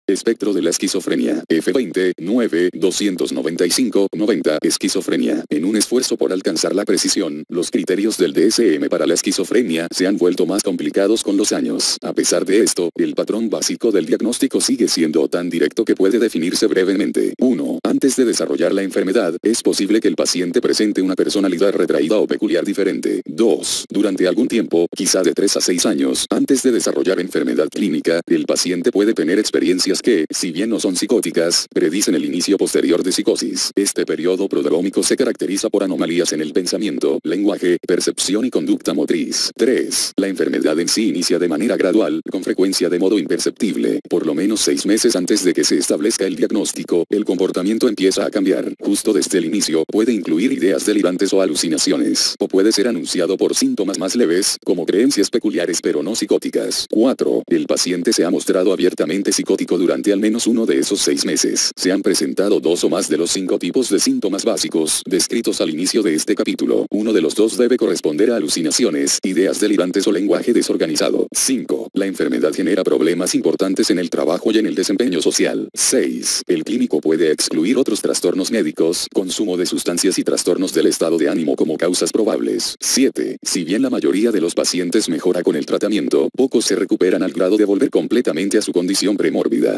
Espectro de la esquizofrenia. F20, 9, 295, 90. Esquizofrenia. En un esfuerzo por alcanzar la precisión, los criterios del DSM para la esquizofrenia se han vuelto más complicados con los años. A pesar de esto, el patrón básico del diagnóstico sigue siendo tan directo que puede definirse brevemente. 1. Antes de desarrollar la enfermedad, es posible que el paciente presente una personalidad retraída o peculiar diferente. 2. Durante algún tiempo, quizá de 3 a 6 años, antes de desarrollar enfermedad clínica, el paciente puede tener experiencias que, si bien no son psicóticas, predicen el inicio posterior de psicosis. Este periodo prodrómico se caracteriza por anomalías en el pensamiento, lenguaje, percepción y conducta motriz. 3. La enfermedad en sí inicia de manera gradual, con frecuencia de modo imperceptible. Por lo menos 6 meses antes de que se establezca el diagnóstico, el comportamiento empieza a cambiar. Justo desde el inicio, puede incluir ideas delirantes o alucinaciones, o puede ser anunciado por síntomas más leves, como creencias peculiares pero no psicóticas. 4. El paciente se ha mostrado abiertamente psicótico durante al menos uno de esos 6 meses. Se han presentado 2 o más de los 5 tipos de síntomas básicos, descritos al inicio de este capítulo. Uno de los dos debe corresponder a alucinaciones, ideas delirantes o lenguaje desorganizado. 5. La enfermedad genera problemas importantes en el trabajo y en el desempeño social. 6. El clínico puede excluir otros trastornos médicos, consumo de sustancias y trastornos del estado de ánimo como causas probables. 7. Si bien la mayoría de los pacientes mejora con el tratamiento, pocos se recuperan al grado de volver completamente a su condición premórbida.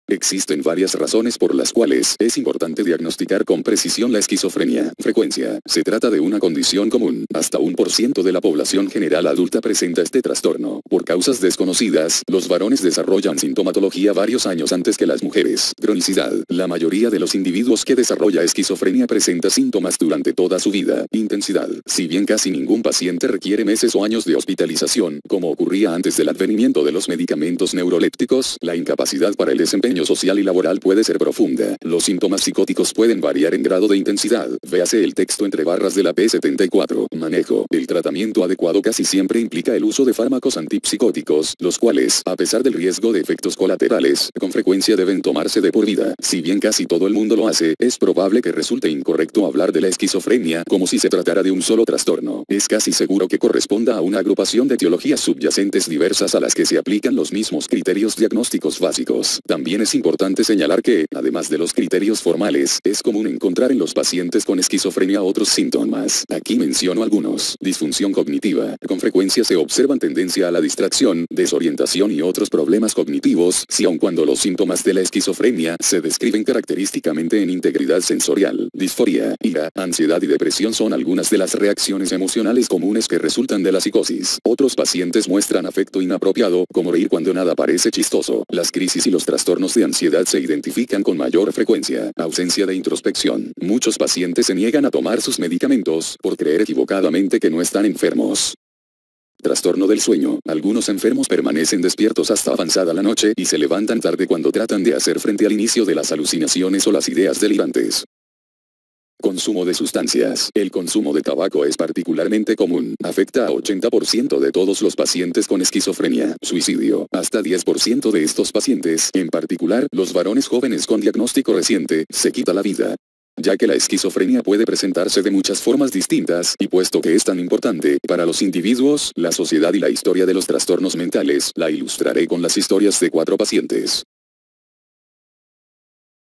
Existen varias razones por las cuales es importante diagnosticar con precisión la esquizofrenia. Frecuencia. Se trata de una condición común. Hasta 1% de la población general adulta presenta este trastorno. Por causas desconocidas, los varones desarrollan sintomatología varios años antes que las mujeres. Cronicidad. La mayoría de los individuos que desarrolla esquizofrenia presenta síntomas durante toda su vida. Intensidad. Si bien casi ningún paciente requiere meses o años de hospitalización, como ocurría antes del advenimiento de los medicamentos neurolépticos, la incapacidad para el desempeño social y laboral puede ser profunda. Los síntomas psicóticos pueden variar en grado de intensidad. Véase el texto entre barras de la P74. Manejo. El tratamiento adecuado casi siempre implica el uso de fármacos antipsicóticos, los cuales, a pesar del riesgo de efectos colaterales, con frecuencia deben tomarse de por vida. Si bien casi todo el mundo lo hace, es probable que resulte incorrecto hablar de la esquizofrenia como si se tratara de un solo trastorno. Es casi seguro que corresponda a una agrupación de etiologías subyacentes diversas a las que se aplican los mismos criterios diagnósticos básicos. También es importante señalar que, además de los criterios formales, es común encontrar en los pacientes con esquizofrenia otros síntomas. Aquí menciono algunos. Disfunción cognitiva. Con frecuencia se observan tendencia a la distracción, desorientación y otros problemas cognitivos, si aun cuando los síntomas de la esquizofrenia se describen característicamente en integridad sensorial. Disforia, ira, ansiedad y depresión son algunas de las reacciones emocionales comunes que resultan de la psicosis. Otros pacientes muestran afecto inapropiado, como reír cuando nada parece chistoso. Las crisis y los trastornos de ansiedad se identifican con mayor frecuencia. Ausencia de introspección. Muchos pacientes se niegan a tomar sus medicamentos por creer equivocadamente que no están enfermos. Trastorno del sueño. Algunos enfermos permanecen despiertos hasta avanzada la noche y se levantan tarde cuando tratan de hacer frente al inicio de las alucinaciones o las ideas delirantes. Consumo de sustancias. El consumo de tabaco es particularmente común. Afecta a 80% de todos los pacientes con esquizofrenia. Suicidio. Hasta 10% de estos pacientes, en particular los varones jóvenes con diagnóstico reciente, se quita la vida. Ya que la esquizofrenia puede presentarse de muchas formas distintas, y puesto que es tan importante para los individuos, la sociedad y la historia de los trastornos mentales, la ilustraré con las historias de 4 pacientes.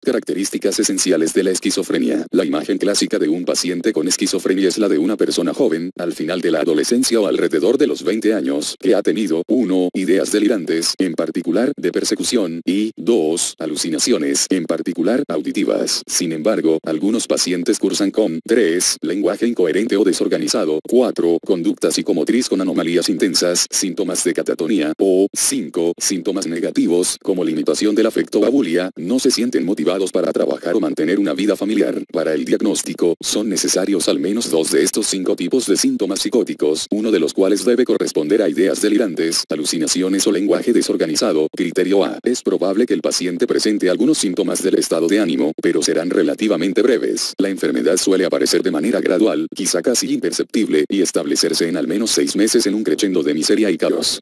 Características esenciales de la esquizofrenia. La imagen clásica de un paciente con esquizofrenia es la de una persona joven, al final de la adolescencia o alrededor de los 20 años, que ha tenido 1. Ideas delirantes, en particular de persecución, y 2. Alucinaciones, en particular auditivas. Sin embargo, algunos pacientes cursan con 3. Lenguaje incoherente o desorganizado, 4. Conducta psicomotriz con anomalías intensas, síntomas de catatonía, o 5. Síntomas negativos, como limitación del afecto o abulia, no se sienten motivados para trabajar o mantener una vida familiar. Para el diagnóstico, son necesarios al menos 2 de estos 5 tipos de síntomas psicóticos, uno de los cuales debe corresponder a ideas delirantes, alucinaciones o lenguaje desorganizado. Criterio A. Es probable que el paciente presente algunos síntomas del estado de ánimo, pero serán relativamente breves. La enfermedad suele aparecer de manera gradual, quizá casi imperceptible, y establecerse en al menos 6 meses en un crescendo de miseria y caos.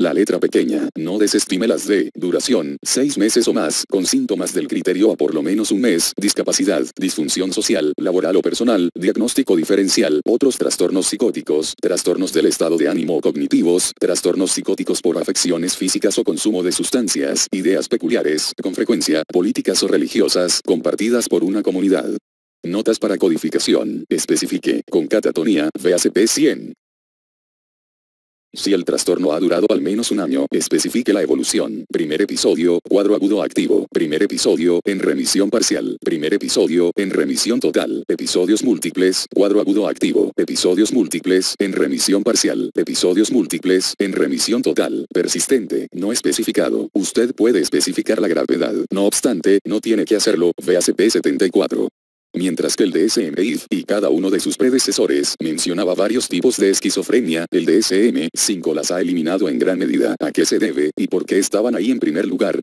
La letra pequeña, no desestime las de duración, 6 meses o más, con síntomas del criterio a por lo menos un mes, discapacidad, disfunción social, laboral o personal, diagnóstico diferencial, otros trastornos psicóticos, trastornos del estado de ánimo o cognitivos, trastornos psicóticos por afecciones físicas o consumo de sustancias, ideas peculiares, con frecuencia, políticas o religiosas, compartidas por una comunidad. Notas para codificación, especifique, con catatonía, VACP 100. Si el trastorno ha durado al menos un año, especifique la evolución. Primer episodio, cuadro agudo activo. Primer episodio, en remisión parcial. Primer episodio, en remisión total. Episodios múltiples, cuadro agudo activo. Episodios múltiples, en remisión parcial. Episodios múltiples, en remisión total. Persistente, no especificado. Usted puede especificar la gravedad. No obstante, no tiene que hacerlo. VACP 74. Mientras que el DSM-5 y cada uno de sus predecesores mencionaba varios tipos de esquizofrenia, el DSM-5 las ha eliminado en gran medida. ¿A qué se debe y por qué estaban ahí en primer lugar?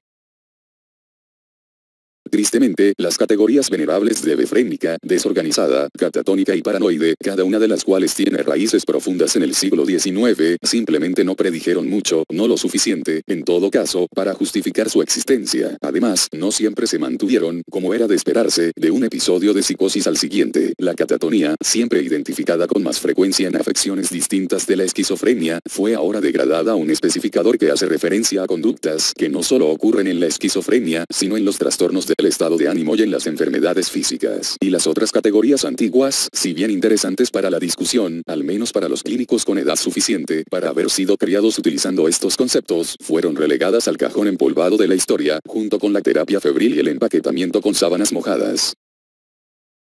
Tristemente, las categorías venerables de befrénica, desorganizada, catatónica y paranoide, cada una de las cuales tiene raíces profundas en el siglo XIX, simplemente no predijeron mucho, no lo suficiente, en todo caso, para justificar su existencia. Además, no siempre se mantuvieron, como era de esperarse, de un episodio de psicosis al siguiente. La catatonía, siempre identificada con más frecuencia en afecciones distintas de la esquizofrenia, fue ahora degradada a un especificador que hace referencia a conductas que no solo ocurren en la esquizofrenia, sino en los trastornos del estado de ánimo y en las enfermedades físicas. Y las otras categorías antiguas, si bien interesantes para la discusión, al menos para los clínicos con edad suficiente para haber sido criados utilizando estos conceptos, fueron relegadas al cajón empolvado de la historia, junto con la terapia febril y el empaquetamiento con sábanas mojadas.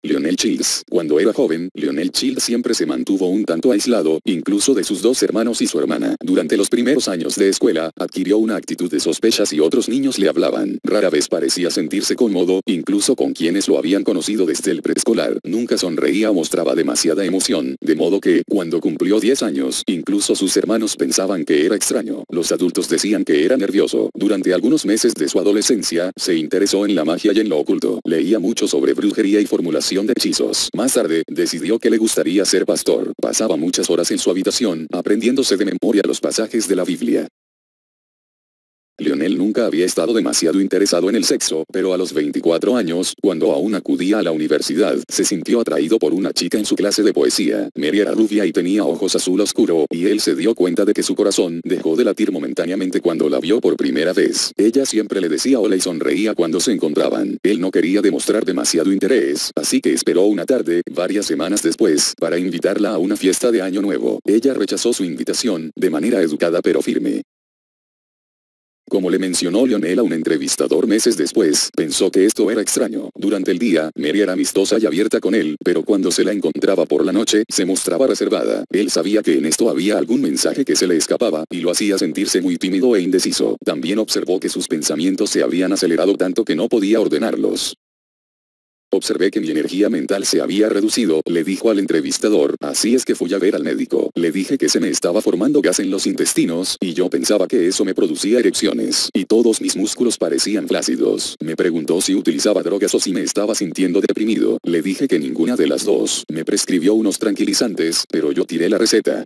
Lionel Childs. Cuando era joven, Lionel Childs siempre se mantuvo un tanto aislado, incluso de sus dos hermanos y su hermana. Durante los primeros años de escuela, adquirió una actitud de sospechas y otros niños le hablaban. Rara vez parecía sentirse cómodo, incluso con quienes lo habían conocido desde el preescolar. Nunca sonreía o mostraba demasiada emoción, de modo que, cuando cumplió 10 años, incluso sus hermanos pensaban que era extraño. Los adultos decían que era nervioso. Durante algunos meses de su adolescencia, se interesó en la magia y en lo oculto. Leía mucho sobre brujería y formulación de hechizos. Más tarde, decidió que le gustaría ser pastor. Pasaba muchas horas en su habitación, aprendiéndose de memoria los pasajes de la Biblia. Lionel nunca había estado demasiado interesado en el sexo, pero a los 24 años, cuando aún acudía a la universidad, se sintió atraído por una chica en su clase de poesía. Mary era rubia y tenía ojos azul oscuro, y él se dio cuenta de que su corazón dejó de latir momentáneamente cuando la vio por primera vez. Ella siempre le decía hola y sonreía cuando se encontraban. Él no quería demostrar demasiado interés, así que esperó una tarde, varias semanas después, para invitarla a una fiesta de Año Nuevo. Ella rechazó su invitación, de manera educada pero firme. Como le mencionó Lionel a un entrevistador meses después, pensó que esto era extraño. Durante el día, Mary era amistosa y abierta con él, pero cuando se la encontraba por la noche, se mostraba reservada. Él sabía que en esto había algún mensaje que se le escapaba, y lo hacía sentirse muy tímido e indeciso. También observó que sus pensamientos se habían acelerado tanto que no podía ordenarlos. Observé que mi energía mental se había reducido, le dijo al entrevistador, así es que fui a ver al médico. Le dije que se me estaba formando gas en los intestinos, y yo pensaba que eso me producía erecciones, y todos mis músculos parecían flácidos. Me preguntó si utilizaba drogas o si me estaba sintiendo deprimido. Le dije que ninguna de las dos. Me prescribió unos tranquilizantes, pero yo tiré la receta.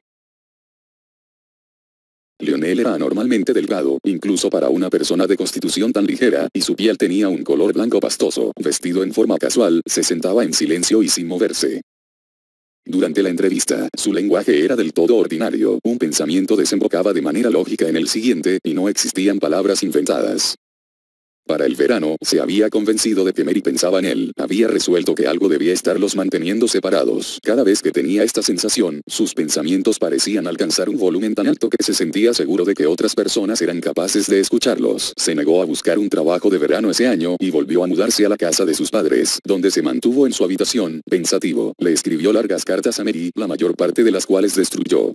Lionel era anormalmente delgado, incluso para una persona de constitución tan ligera, y su piel tenía un color blanco pastoso. Vestido en forma casual, se sentaba en silencio y sin moverse. Durante la entrevista, su lenguaje era del todo ordinario, un pensamiento desembocaba de manera lógica en el siguiente, y no existían palabras inventadas. Para el verano, se había convencido de que Mary pensaba en él. Había resuelto que algo debía estarlos manteniendo separados. Cada vez que tenía esta sensación, sus pensamientos parecían alcanzar un volumen tan alto que se sentía seguro de que otras personas eran capaces de escucharlos. Se negó a buscar un trabajo de verano ese año y volvió a mudarse a la casa de sus padres, donde se mantuvo en su habitación, pensativo. Le escribió largas cartas a Mary, la mayor parte de las cuales destruyó.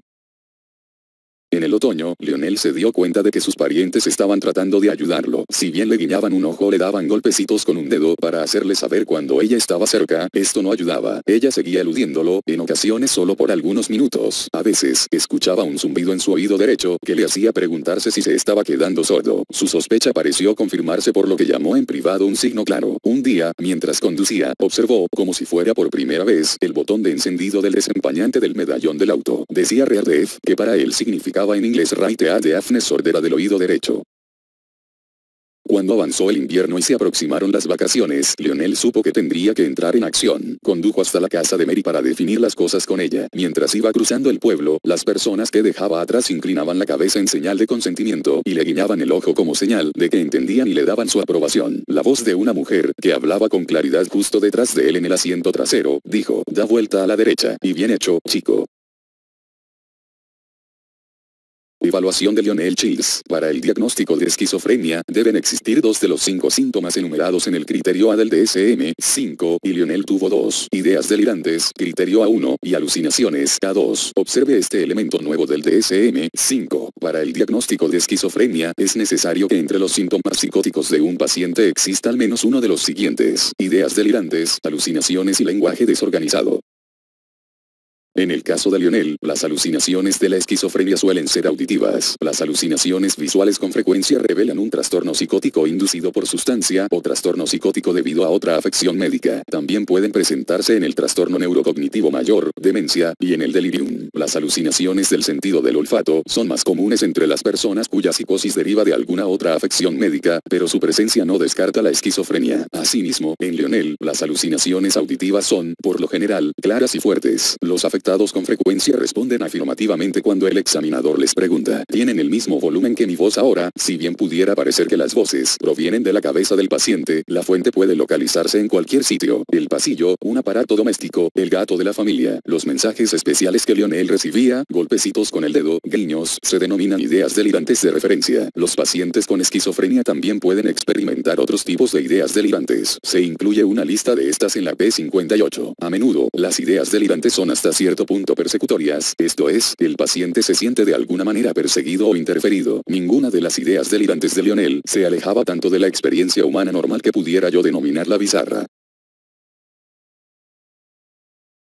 En el otoño, Lionel se dio cuenta de que sus parientes estaban tratando de ayudarlo. Si bien le guiñaban un ojo o le daban golpecitos con un dedo para hacerle saber cuando ella estaba cerca, esto no ayudaba. Ella seguía eludiéndolo, en ocasiones solo por algunos minutos. A veces, escuchaba un zumbido en su oído derecho, que le hacía preguntarse si se estaba quedando sordo. Su sospecha pareció confirmarse por lo que llamó en privado un signo claro. Un día, mientras conducía, observó, como si fuera por primera vez, el botón de encendido del desempañante del medallón del auto. Decía Reardef, que para él significaba significaba en inglés right ear deafness, sordera del oído derecho. Cuando avanzó el invierno y se aproximaron las vacaciones, Lionel supo que tendría que entrar en acción. Condujo hasta la casa de Mary para definir las cosas con ella. Mientras iba cruzando el pueblo, las personas que dejaba atrás inclinaban la cabeza en señal de consentimiento y le guiñaban el ojo como señal de que entendían y le daban su aprobación. La voz de una mujer, que hablaba con claridad justo detrás de él en el asiento trasero, dijo: «Da vuelta a la derecha, y bien hecho, chico». Evaluación de Lionel Childs. Para el diagnóstico de esquizofrenia, deben existir 2 de los 5 síntomas enumerados en el criterio A del DSM-5, y Lionel tuvo 2. Ideas delirantes, criterio A1, y alucinaciones, A2. Observe este elemento nuevo del DSM-5. Para el diagnóstico de esquizofrenia, es necesario que entre los síntomas psicóticos de un paciente exista al menos uno de los siguientes: ideas delirantes, alucinaciones y lenguaje desorganizado. En el caso de Lionel, las alucinaciones de la esquizofrenia suelen ser auditivas. Las alucinaciones visuales con frecuencia revelan un trastorno psicótico inducido por sustancia o trastorno psicótico debido a otra afección médica. También pueden presentarse en el trastorno neurocognitivo mayor, demencia, y en el delirium. Las alucinaciones del sentido del olfato son más comunes entre las personas cuya psicosis deriva de alguna otra afección médica, pero su presencia no descarta la esquizofrenia. Asimismo, en Lionel, las alucinaciones auditivas son, por lo general, claras y fuertes. Los afectados con frecuencia responden afirmativamente cuando el examinador les pregunta: ¿tienen el mismo volumen que mi voz ahora? Si bien pudiera parecer que las voces provienen de la cabeza del paciente, la fuente puede localizarse en cualquier sitio: el pasillo, un aparato doméstico, el gato de la familia. Los mensajes especiales que Lionel recibía, golpecitos con el dedo, guiños, se denominan ideas delirantes de referencia. Los pacientes con esquizofrenia también pueden experimentar otros tipos de ideas delirantes. Se incluye una lista de estas en la P58. A menudo, las ideas delirantes son hasta cierto punto persecutorias, esto es, el paciente se siente de alguna manera perseguido o interferido. Ninguna de las ideas delirantes de Lionel se alejaba tanto de la experiencia humana normal que pudiera yo denominarla bizarra.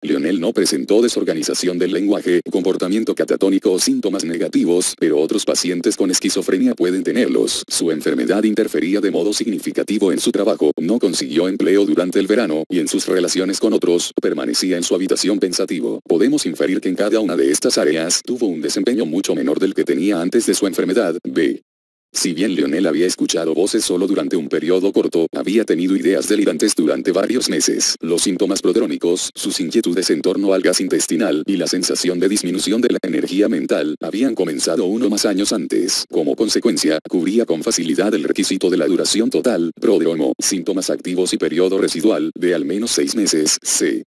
Lionel no presentó desorganización del lenguaje, comportamiento catatónico o síntomas negativos, pero otros pacientes con esquizofrenia pueden tenerlos. Su enfermedad interfería de modo significativo en su trabajo, no consiguió empleo durante el verano, y en sus relaciones con otros, permanecía en su habitación pensativo. Podemos inferir que en cada una de estas áreas tuvo un desempeño mucho menor del que tenía antes de su enfermedad. B. Si bien Lionel había escuchado voces solo durante un periodo corto, había tenido ideas delirantes durante varios meses. Los síntomas prodrómicos, sus inquietudes en torno al gas intestinal y la sensación de disminución de la energía mental habían comenzado uno más años antes. Como consecuencia, cubría con facilidad el requisito de la duración total, prodromo, síntomas activos y periodo residual, de al menos 6 meses. C.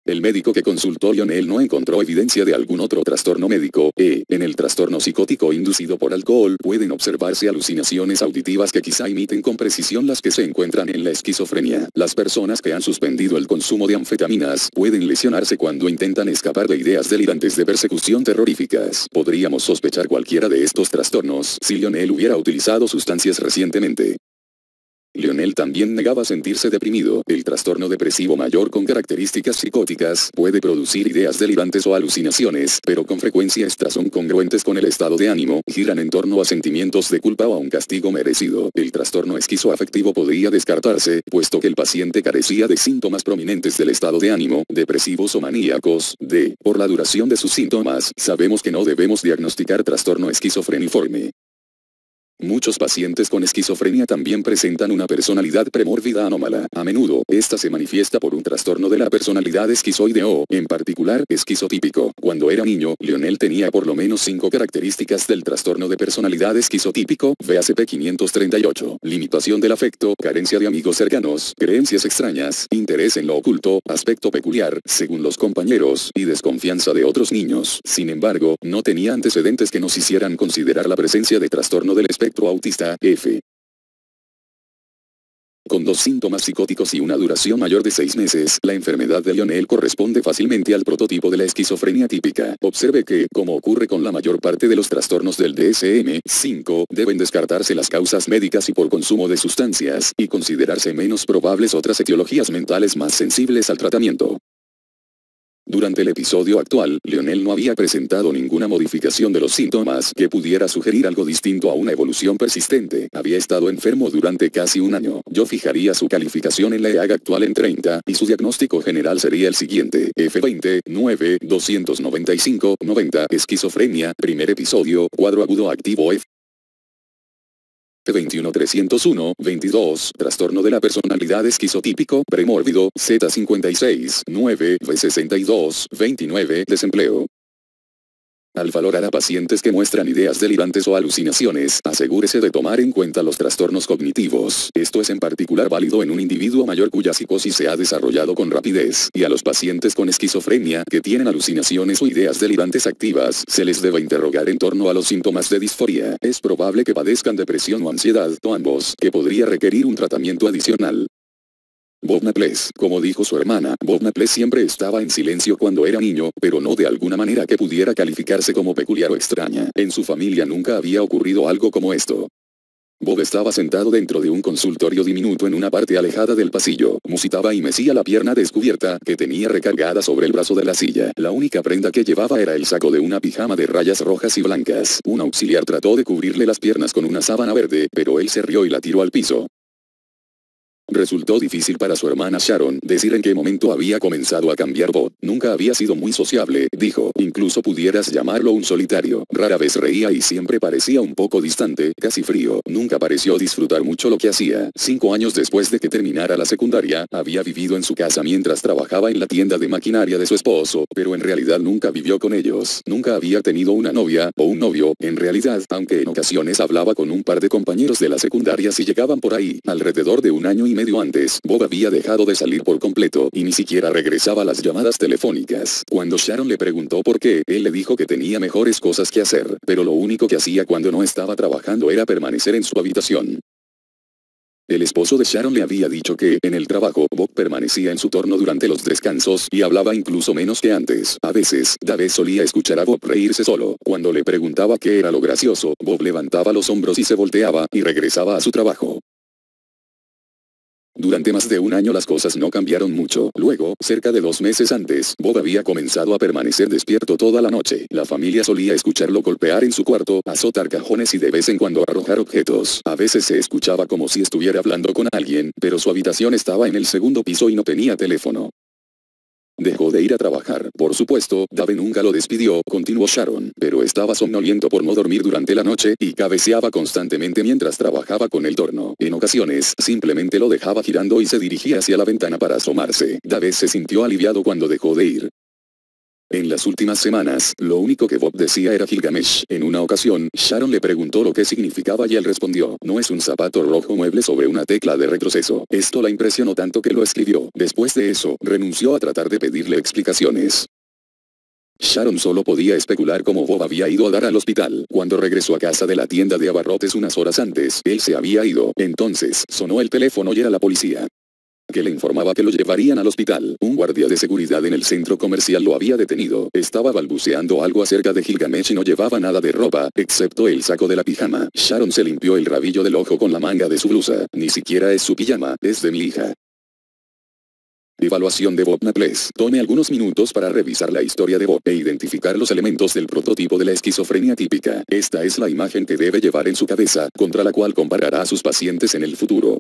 El médico que consultó Lionel no encontró evidencia de algún otro trastorno médico. En el trastorno psicótico inducido por alcohol pueden observarse alucinaciones auditivas que quizá imiten con precisión las que se encuentran en la esquizofrenia. Las personas que han suspendido el consumo de anfetaminas pueden lesionarse cuando intentan escapar de ideas delirantes de persecución terroríficas. Podríamos sospechar cualquiera de estos trastornos si Lionel hubiera utilizado sustancias recientemente. Lionel también negaba sentirse deprimido. El trastorno depresivo mayor con características psicóticas puede producir ideas delirantes o alucinaciones, pero con frecuencia estas son congruentes con el estado de ánimo, giran en torno a sentimientos de culpa o a un castigo merecido. El trastorno esquizoafectivo podría descartarse, puesto que el paciente carecía de síntomas prominentes del estado de ánimo, depresivos o maníacos. D. Por la duración de sus síntomas, sabemos que no debemos diagnosticar trastorno esquizofreniforme. Muchos pacientes con esquizofrenia también presentan una personalidad premórbida anómala. A menudo, esta se manifiesta por un trastorno de la personalidad esquizoide o, en particular, esquizotípico. Cuando era niño, Lionel tenía por lo menos 5 características del trastorno de personalidad esquizotípico, VACP 538. Limitación del afecto, carencia de amigos cercanos, creencias extrañas, interés en lo oculto, aspecto peculiar, según los compañeros, y desconfianza de otros niños. Sin embargo, no tenía antecedentes que nos hicieran considerar la presencia de trastorno del espectro autista, F. Con 2 síntomas psicóticos y una duración mayor de 6 meses, la enfermedad de Lionel corresponde fácilmente al prototipo de la esquizofrenia típica. Observe que, como ocurre con la mayor parte de los trastornos del DSM-5, deben descartarse las causas médicas y por consumo de sustancias, y considerarse menos probables otras etiologías mentales más sensibles al tratamiento. Durante el episodio actual, Lionel no había presentado ninguna modificación de los síntomas que pudiera sugerir algo distinto a una evolución persistente. Había estado enfermo durante casi un año. Yo fijaría su calificación en la EAG actual en 30, y su diagnóstico general sería el siguiente: F20, 9, 295, 90, esquizofrenia, primer episodio, cuadro agudo activo F. 21 301, 22, trastorno de la personalidad esquizotípico, premórbido, Z56, 9, V62, 29, desempleo. Al valorar a pacientes que muestran ideas delirantes o alucinaciones, asegúrese de tomar en cuenta los trastornos cognitivos. Esto es en particular válido en un individuo mayor cuya psicosis se ha desarrollado con rapidez, y a los pacientes con esquizofrenia que tienen alucinaciones o ideas delirantes activas, se les debe interrogar en torno a los síntomas de disforia. Es probable que padezcan depresión o ansiedad, o ambos, que podría requerir un tratamiento adicional. Bob Naples, como dijo su hermana, Bob Naples siempre estaba en silencio cuando era niño, pero no de alguna manera que pudiera calificarse como peculiar o extraña. En su familia nunca había ocurrido algo como esto. Bob estaba sentado dentro de un consultorio diminuto en una parte alejada del pasillo, musitaba y mecía la pierna descubierta que tenía recargada sobre el brazo de la silla. La única prenda que llevaba era el saco de una pijama de rayas rojas y blancas. Un auxiliar trató de cubrirle las piernas con una sábana verde, pero él se rió y la tiró al piso. Resultó difícil para su hermana Sharon decir en qué momento había comenzado a cambiar Bob. Nunca había sido muy sociable, dijo, incluso pudieras llamarlo un solitario. Rara vez reía y siempre parecía un poco distante, casi frío. Nunca pareció disfrutar mucho lo que hacía. 5 años después de que terminara la secundaria, había vivido en su casa mientras trabajaba en la tienda de maquinaria de su esposo, pero en realidad nunca vivió con ellos. Nunca había tenido una novia, o un novio, en realidad, aunque en ocasiones hablaba con un par de compañeros de la secundaria si llegaban por ahí. Alrededor de un año y medio antes, Bob había dejado de salir por completo, y ni siquiera regresaba a las llamadas telefónicas. Cuando Sharon le preguntó por qué, él le dijo que tenía mejores cosas que hacer, pero lo único que hacía cuando no estaba trabajando era permanecer en su habitación. El esposo de Sharon le había dicho que, en el trabajo, Bob permanecía en su turno durante los descansos, y hablaba incluso menos que antes. A veces, Dave solía escuchar a Bob reírse solo. Cuando le preguntaba qué era lo gracioso, Bob levantaba los hombros y se volteaba, y regresaba a su trabajo. Durante más de un año las cosas no cambiaron mucho. Luego, cerca de 2 meses antes, Bob había comenzado a permanecer despierto toda la noche. La familia solía escucharlo golpear en su cuarto, azotar cajones y de vez en cuando arrojar objetos. A veces se escuchaba como si estuviera hablando con alguien, pero su habitación estaba en el segundo piso y no tenía teléfono. Dejó de ir a trabajar. Por supuesto, Dave nunca lo despidió, continuó Sharon, pero estaba somnoliento por no dormir durante la noche, y cabeceaba constantemente mientras trabajaba con el torno. En ocasiones, simplemente lo dejaba girando y se dirigía hacia la ventana para asomarse. Dave se sintió aliviado cuando dejó de ir. En las últimas semanas, lo único que Bob decía era Gilgamesh. En una ocasión, Sharon le preguntó lo que significaba y él respondió, no es un zapato rojo mueble sobre una tecla de retroceso. Esto la impresionó tanto que lo escribió. Después de eso, renunció a tratar de pedirle explicaciones. Sharon solo podía especular cómo Bob había ido a dar al hospital. Cuando regresó a casa de la tienda de abarrotes unas horas antes, él se había ido. Entonces, sonó el teléfono y era la policía, que le informaba que lo llevarían al hospital. Un guardia de seguridad en el centro comercial lo había detenido. Estaba balbuceando algo acerca de Gilgamesh y no llevaba nada de ropa, excepto el saco de la pijama. Sharon se limpió el rabillo del ojo con la manga de su blusa. Ni siquiera es su pijama, es de mi hija. Evaluación de Bob Naples. Tome algunos minutos para revisar la historia de Bob e identificar los elementos del prototipo de la esquizofrenia típica. Esta es la imagen que debe llevar en su cabeza, contra la cual comparará a sus pacientes en el futuro.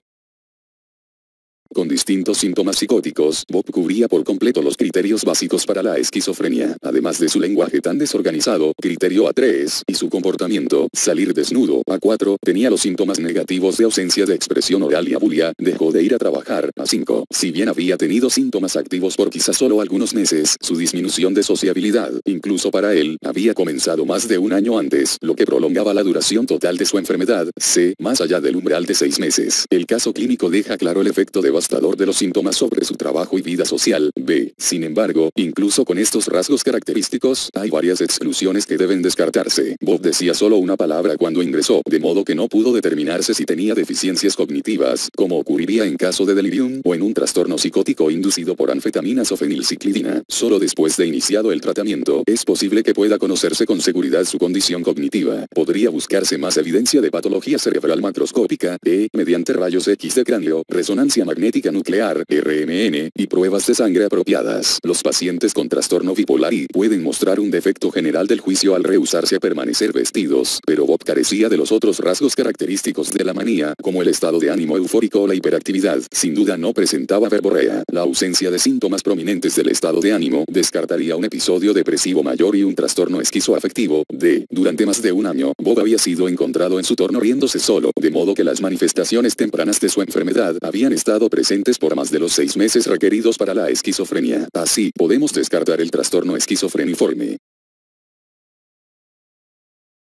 Con distintos síntomas psicóticos, Bob cubría por completo los criterios básicos para la esquizofrenia, además de su lenguaje tan desorganizado, criterio A3, y su comportamiento, salir desnudo, A4, tenía los síntomas negativos de ausencia de expresión oral y abulia, dejó de ir a trabajar, A5. Si bien había tenido síntomas activos por quizás solo algunos meses, su disminución de sociabilidad, incluso para él, había comenzado más de un año antes, lo que prolongaba la duración total de su enfermedad, C, más allá del umbral de 6 meses. El caso clínico deja claro el efecto devastador de los síntomas sobre su trabajo y vida social. B. Sin embargo, incluso con estos rasgos característicos, hay varias exclusiones que deben descartarse. Bob decía solo una palabra cuando ingresó, de modo que no pudo determinarse si tenía deficiencias cognitivas, como ocurriría en caso de delirium, o en un trastorno psicótico inducido por anfetaminas o fenilciclidina. Solo después de iniciado el tratamiento, es posible que pueda conocerse con seguridad su condición cognitiva. Podría buscarse más evidencia de patología cerebral macroscópica, mediante rayos X de cráneo, resonancia magnética genética nuclear, RNN, y pruebas de sangre apropiadas. Los pacientes con trastorno bipolar I pueden mostrar un defecto general del juicio al rehusarse a permanecer vestidos, pero Bob carecía de los otros rasgos característicos de la manía, como el estado de ánimo eufórico o la hiperactividad. Sin duda no presentaba verborrea. La ausencia de síntomas prominentes del estado de ánimo descartaría un episodio depresivo mayor y un trastorno esquizoafectivo. Durante más de un año, Bob había sido encontrado en su torno riéndose solo, de modo que las manifestaciones tempranas de su enfermedad habían estado presentes por más de los 6 meses requeridos para la esquizofrenia. Así, podemos descartar el trastorno esquizofreniforme.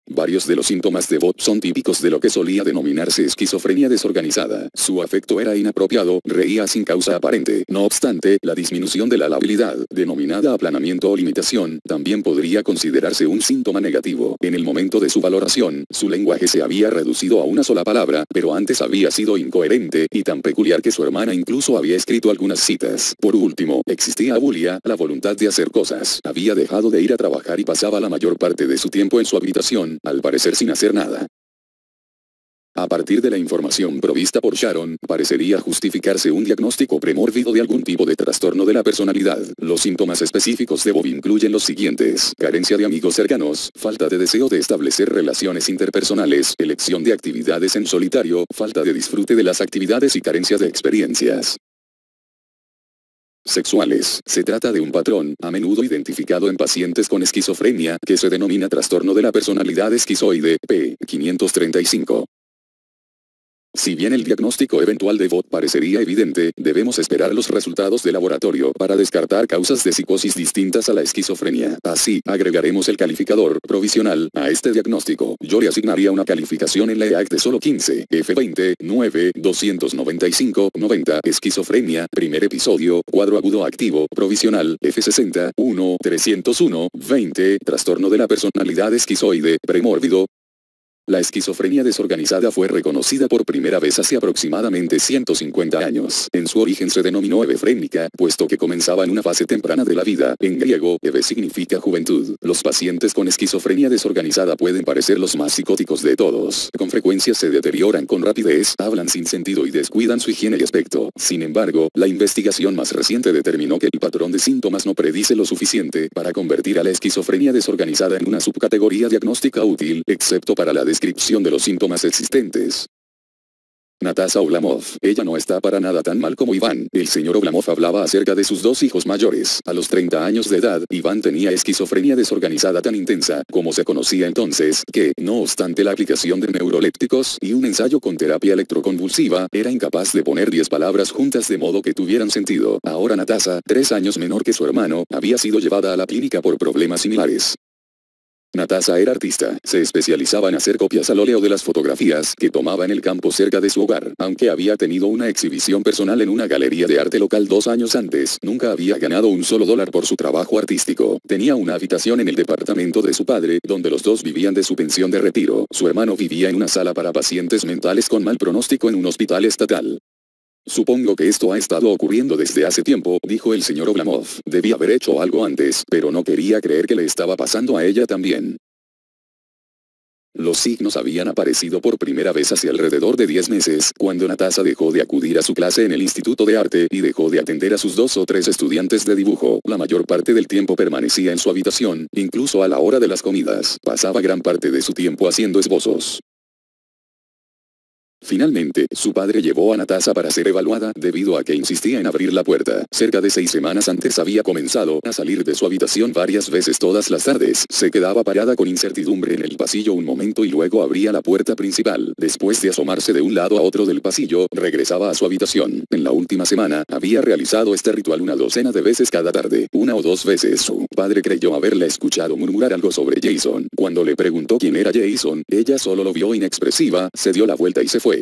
Varios de los síntomas de Bob son típicos de lo que solía denominarse esquizofrenia desorganizada. Su afecto era inapropiado, reía sin causa aparente. No obstante, la disminución de la labilidad, denominada aplanamiento o limitación, también podría considerarse un síntoma negativo. En el momento de su valoración, su lenguaje se había reducido a una sola palabra, pero antes había sido incoherente y tan peculiar que su hermana incluso había escrito algunas citas. Por último, existía abulia, la voluntad de hacer cosas. Había dejado de ir a trabajar y pasaba la mayor parte de su tiempo en su habitación, al parecer sin hacer nada. A partir de la información provista por Sharon, parecería justificarse un diagnóstico premórbido de algún tipo de trastorno de la personalidad. Los síntomas específicos de Bob incluyen los siguientes: carencia de amigos cercanos, falta de deseo de establecer relaciones interpersonales, elección de actividades en solitario, falta de disfrute de las actividades y carencia de experiencias sexuales. Se trata de un patrón, a menudo identificado en pacientes con esquizofrenia, que se denomina trastorno de la personalidad esquizoide, p. 535. Si bien el diagnóstico eventual de Bob parecería evidente, debemos esperar los resultados de laboratorio para descartar causas de psicosis distintas a la esquizofrenia. Así, agregaremos el calificador provisional a este diagnóstico. Yo le asignaría una calificación en la EAC de solo 15, F20, 9, 295, 90, esquizofrenia, primer episodio, cuadro agudo activo, provisional, F60, 1, 301, 20, trastorno de la personalidad esquizoide, premórbido. La esquizofrenia desorganizada fue reconocida por primera vez hace aproximadamente 150 años. En su origen se denominó ebefrénica, puesto que comenzaba en una fase temprana de la vida. En griego, ebe significa juventud. Los pacientes con esquizofrenia desorganizada pueden parecer los más psicóticos de todos. Con frecuencia se deterioran con rapidez, hablan sin sentido y descuidan su higiene y aspecto. Sin embargo, la investigación más reciente determinó que el patrón de síntomas no predice lo suficiente para convertir a la esquizofrenia desorganizada en una subcategoría diagnóstica útil, excepto para la descripción de los síntomas existentes. Natasha Oblamov. Ella no está para nada tan mal como Iván. El señor Oblamov hablaba acerca de sus 2 hijos mayores. A los 30 años de edad, Iván tenía esquizofrenia desorganizada tan intensa, como se conocía entonces, que, no obstante la aplicación de neurolépticos y un ensayo con terapia electroconvulsiva, era incapaz de poner 10 palabras juntas de modo que tuvieran sentido. Ahora Natasha, 3 años menor que su hermano, había sido llevada a la clínica por problemas similares. Natasha era artista, se especializaba en hacer copias al óleo de las fotografías que tomaba en el campo cerca de su hogar. Aunque había tenido una exhibición personal en una galería de arte local 2 años antes, nunca había ganado un solo dólar por su trabajo artístico. Tenía una habitación en el departamento de su padre, donde los dos vivían de su pensión de retiro. Su hermano vivía en una sala para pacientes mentales con mal pronóstico en un hospital estatal. Supongo que esto ha estado ocurriendo desde hace tiempo, dijo el señor Oblamov. Debía haber hecho algo antes, pero no quería creer que le estaba pasando a ella también. Los signos habían aparecido por primera vez hace alrededor de 10 meses, cuando Natasha dejó de acudir a su clase en el Instituto de Arte y dejó de atender a sus 2 o 3 estudiantes de dibujo. La mayor parte del tiempo permanecía en su habitación, incluso a la hora de las comidas. Pasaba gran parte de su tiempo haciendo esbozos. Finalmente, su padre llevó a Natasha para ser evaluada debido a que insistía en abrir la puerta. Cerca de 6 semanas antes había comenzado a salir de su habitación varias veces todas las tardes. Se quedaba parada con incertidumbre en el pasillo un momento y luego abría la puerta principal. Después de asomarse de un lado a otro del pasillo, regresaba a su habitación. En la última semana, había realizado este ritual una docena de veces cada tarde. 1 o 2 veces su padre creyó haberla escuchado murmurar algo sobre Jason. Cuando le preguntó quién era Jason, ella solo lo vio inexpresiva, se dio la vuelta y se fue.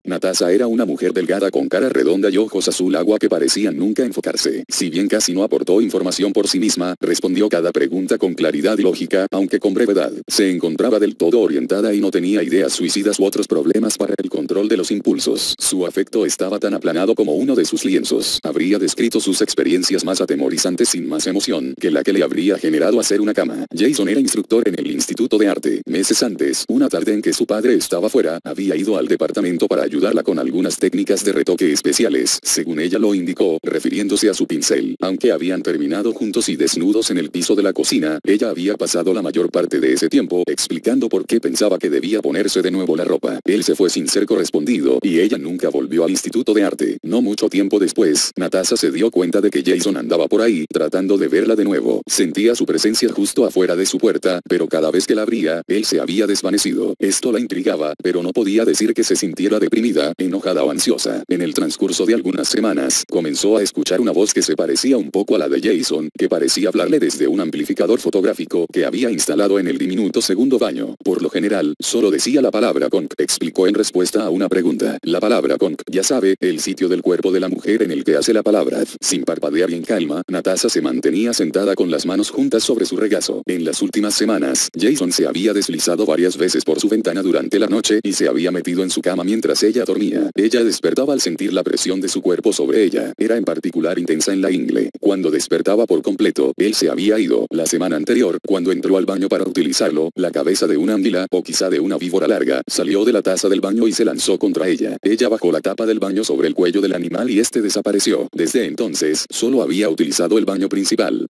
Natasha era una mujer delgada con cara redonda y ojos azul agua que parecían nunca enfocarse. Si bien casi no aportó información por sí misma, respondió cada pregunta con claridad y lógica, aunque con brevedad. Se encontraba del todo orientada y no tenía ideas suicidas u otros problemas para el control de los impulsos. Su afecto estaba tan aplanado como uno de sus lienzos. Habría descrito sus experiencias más atemorizantes sin más emoción que la que le habría generado hacer una cama. Jason era instructor en el Instituto de Arte. Meses antes, una tarde en que su padre estaba fuera, había ido al departamento para ayudarla con algunas técnicas de retoque especiales, según ella lo indicó, refiriéndose a su pincel. Aunque habían terminado juntos y desnudos en el piso de la cocina, ella había pasado la mayor parte de ese tiempo explicando por qué pensaba que debía ponerse de nuevo la ropa. Él se fue sin ser correspondido, y ella nunca volvió al Instituto de Arte. No mucho tiempo después, Natasha se dio cuenta de que Jason andaba por ahí, tratando de verla de nuevo. Sentía su presencia justo afuera de su puerta, pero cada vez que la abría, él se había desvanecido. Esto la intrigaba, pero no podía decir que se sintiera deprimida, enojada o ansiosa. En el transcurso de algunas semanas, comenzó a escuchar una voz que se parecía un poco a la de Jason, que parecía hablarle desde un amplificador fotográfico que había instalado en el diminuto segundo baño. Por lo general, solo decía la palabra conch, explicó en respuesta a una pregunta. La palabra conch, ya sabe, el sitio del cuerpo de la mujer en el que hace la palabra. Sin parpadear y en calma, Natasha se mantenía sentada con las manos juntas sobre su regazo. En las últimas semanas, Jason se había deslizado varias veces por su ventana durante la noche y se había metido en su cama mientras ella dormía. Ella despertaba al sentir la presión de su cuerpo sobre ella. Era en particular intensa en la ingle. Cuando despertaba por completo, él se había ido. La semana anterior, cuando entró al baño para utilizarlo, la cabeza de un águila, o quizá de una víbora larga, salió de la taza del baño y se lanzó contra ella. Ella bajó la tapa del baño sobre el cuello del animal y este desapareció. Desde entonces, solo había utilizado el baño principal.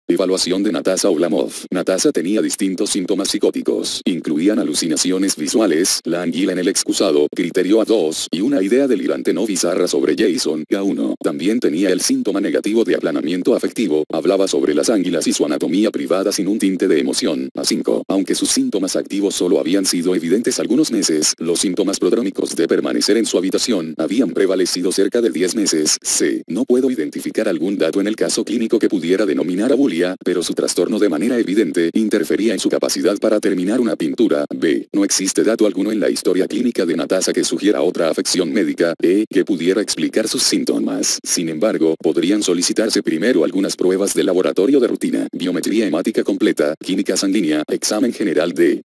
Evaluación de Natasha Olamov. Natasha tenía distintos síntomas psicóticos. Incluían alucinaciones visuales, la anguila en el excusado, criterio A2, y una idea delirante no bizarra sobre Jason, A1. También tenía el síntoma negativo de aplanamiento afectivo, hablaba sobre las anguilas y su anatomía privada sin un tinte de emoción, A5. Aunque sus síntomas activos solo habían sido evidentes algunos meses, los síntomas prodrómicos de permanecer en su habitación habían prevalecido cerca de 10 meses, C. No puedo identificar algún dato en el caso clínico que pudiera denominar a bulia, pero su trastorno de manera evidente interfería en su capacidad para terminar una pintura. B. No existe dato alguno en la historia clínica de Natasha que sugiera otra afección médica, que pudiera explicar sus síntomas. Sin embargo, podrían solicitarse primero algunas pruebas de laboratorio de rutina, biometría hemática completa, química sanguínea, examen general de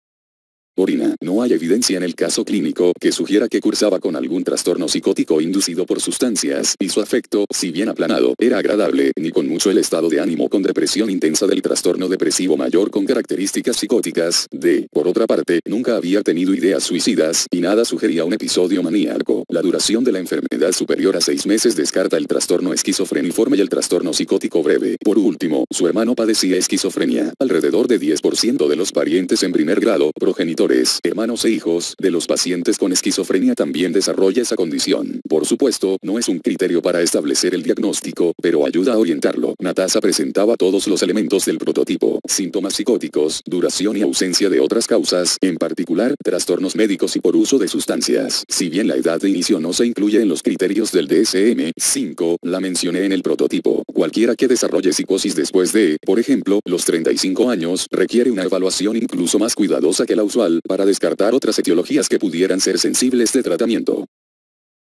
orina. No hay evidencia en el caso clínico que sugiera que cursaba con algún trastorno psicótico inducido por sustancias, y su afecto, si bien aplanado, era agradable, ni con mucho el estado de ánimo con depresión intensa del trastorno depresivo mayor con características psicóticas. D. Por otra parte, nunca había tenido ideas suicidas, y nada sugería un episodio maníaco. La duración de la enfermedad superior a 6 meses descarta el trastorno esquizofreniforme y el trastorno psicótico breve. Por último, su hermano padecía esquizofrenia. Alrededor de 10% de los parientes en primer grado, progenitores, hermanos e hijos, de los pacientes con esquizofrenia también desarrolla esa condición. Por supuesto, no es un criterio para establecer el diagnóstico, pero ayuda a orientarlo. Natasha presentaba todos los elementos del prototipo: síntomas psicóticos, duración y ausencia de otras causas, en particular, trastornos médicos y por uso de sustancias. Si bien la edad de inicio no se incluye en los criterios del DSM-5, la mencioné en el prototipo. Cualquiera que desarrolle psicosis después de, por ejemplo, los 35 años, requiere una evaluación incluso más cuidadosa que la usual, para descartar otras etiologías que pudieran ser sensibles de tratamiento.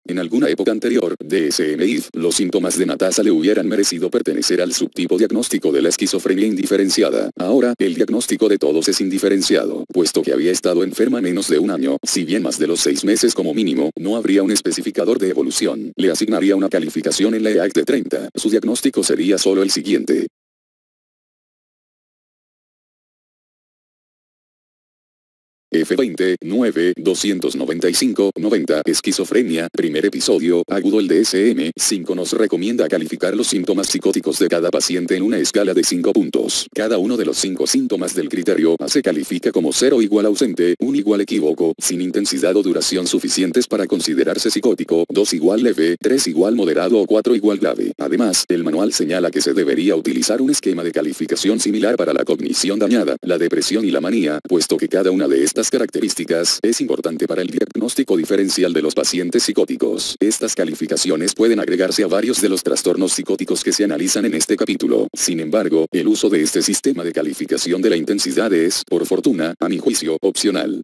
En alguna época anterior, DSM-5, los síntomas de Natasha le hubieran merecido pertenecer al subtipo diagnóstico de la esquizofrenia indiferenciada. Ahora, el diagnóstico de todos es indiferenciado, puesto que había estado enferma menos de un año, si bien más de los 6 meses como mínimo, no habría un especificador de evolución. Le asignaría una calificación en la EAC de 30. Su diagnóstico sería solo el siguiente. F20, 9, 295, 90, esquizofrenia, primer episodio, agudo. El DSM-5 nos recomienda calificar los síntomas psicóticos de cada paciente en una escala de 5 puntos. Cada uno de los 5 síntomas del criterio A se califica como 0 igual ausente, 1 igual equívoco, sin intensidad o duración suficientes para considerarse psicótico, 2 igual leve, 3 igual moderado o 4 igual grave. Además, el manual señala que se debería utilizar un esquema de calificación similar para la cognición dañada, la depresión y la manía, puesto que cada una de estas características es importante para el diagnóstico diferencial de los pacientes psicóticos. Estas calificaciones pueden agregarse a varios de los trastornos psicóticos que se analizan en este capítulo. Sin embargo, el uso de este sistema de calificación de la intensidad es, por fortuna, a mi juicio, opcional.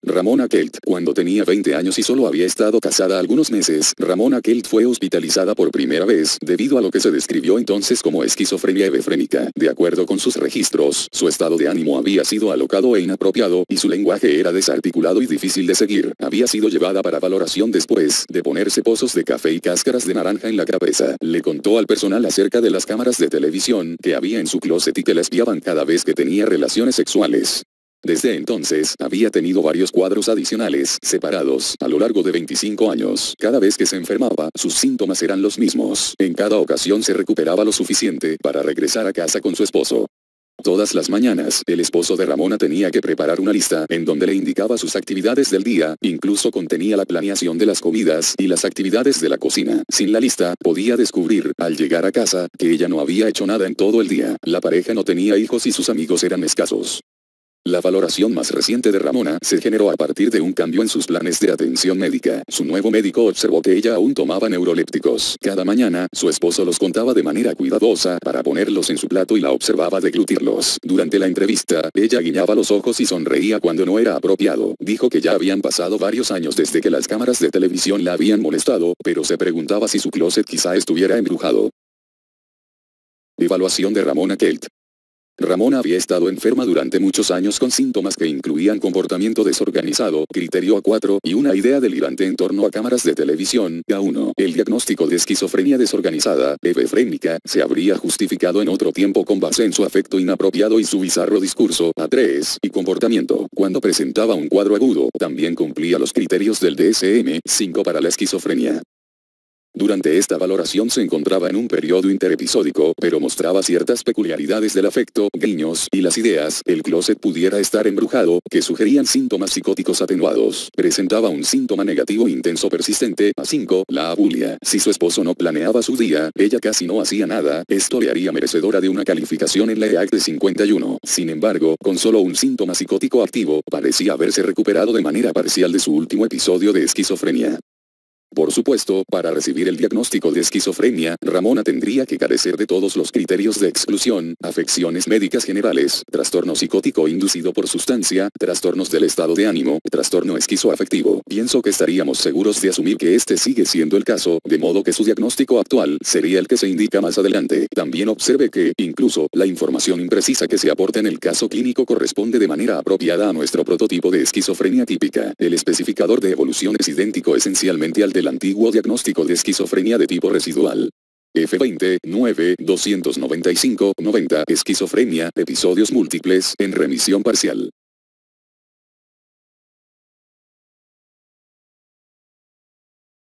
Ramona Kelt, cuando tenía 20 años y solo había estado casada algunos meses, Ramona Kelt fue hospitalizada por primera vez, debido a lo que se describió entonces como esquizofrenia hebefrénica. De acuerdo con sus registros, su estado de ánimo había sido alocado e inapropiado, y su lenguaje era desarticulado y difícil de seguir. Había sido llevada para valoración después de ponerse pozos de café y cáscaras de naranja en la cabeza. Le contó al personal acerca de las cámaras de televisión que había en su closet y que la espiaban cada vez que tenía relaciones sexuales. Desde entonces, había tenido varios cuadros adicionales, separados, a lo largo de 25 años. Cada vez que se enfermaba, sus síntomas eran los mismos. En cada ocasión se recuperaba lo suficiente para regresar a casa con su esposo. Todas las mañanas, el esposo de Ramona tenía que preparar una lista en donde le indicaba sus actividades del día, incluso contenía la planeación de las comidas y las actividades de la cocina. Sin la lista, podía descubrir, al llegar a casa, que ella no había hecho nada en todo el día. La pareja no tenía hijos y sus amigos eran escasos. La valoración más reciente de Ramona se generó a partir de un cambio en sus planes de atención médica. Su nuevo médico observó que ella aún tomaba neurolépticos. Cada mañana, su esposo los contaba de manera cuidadosa para ponerlos en su plato y la observaba deglutirlos. Durante la entrevista, ella guiñaba los ojos y sonreía cuando no era apropiado. Dijo que ya habían pasado varios años desde que las cámaras de televisión la habían molestado, pero se preguntaba si su closet quizá estuviera embrujado. Evaluación de Ramona Kelt. Ramona había estado enferma durante muchos años con síntomas que incluían comportamiento desorganizado, criterio A4 y una idea delirante en torno a cámaras de televisión. A1. El diagnóstico de esquizofrenia desorganizada, hebefrénica, se habría justificado en otro tiempo con base en su afecto inapropiado y su bizarro discurso. A3. Y comportamiento. Cuando presentaba un cuadro agudo, también cumplía los criterios del DSM-5 para la esquizofrenia. Durante esta valoración se encontraba en un periodo interepisódico, pero mostraba ciertas peculiaridades del afecto, guiños, y las ideas, el closet pudiera estar embrujado, que sugerían síntomas psicóticos atenuados. Presentaba un síntoma negativo intenso persistente. A5. La abulia. Si su esposo no planeaba su día, ella casi no hacía nada, esto le haría merecedora de una calificación en la EAC de 51. Sin embargo, con solo un síntoma psicótico activo, parecía haberse recuperado de manera parcial de su último episodio de esquizofrenia. Por supuesto, para recibir el diagnóstico de esquizofrenia, Ramona tendría que carecer de todos los criterios de exclusión, afecciones médicas generales, trastorno psicótico inducido por sustancia, trastornos del estado de ánimo, trastorno esquizoafectivo. Pienso que estaríamos seguros de asumir que este sigue siendo el caso, de modo que su diagnóstico actual sería el que se indica más adelante. También observe que, incluso, la información imprecisa que se aporta en el caso clínico corresponde de manera apropiada a nuestro prototipo de esquizofrenia típica. El especificador de evolución es idéntico esencialmente al del antiguo diagnóstico de esquizofrenia de tipo residual. F20, 9, 295, 90. Esquizofrenia, episodios múltiples, en remisión parcial.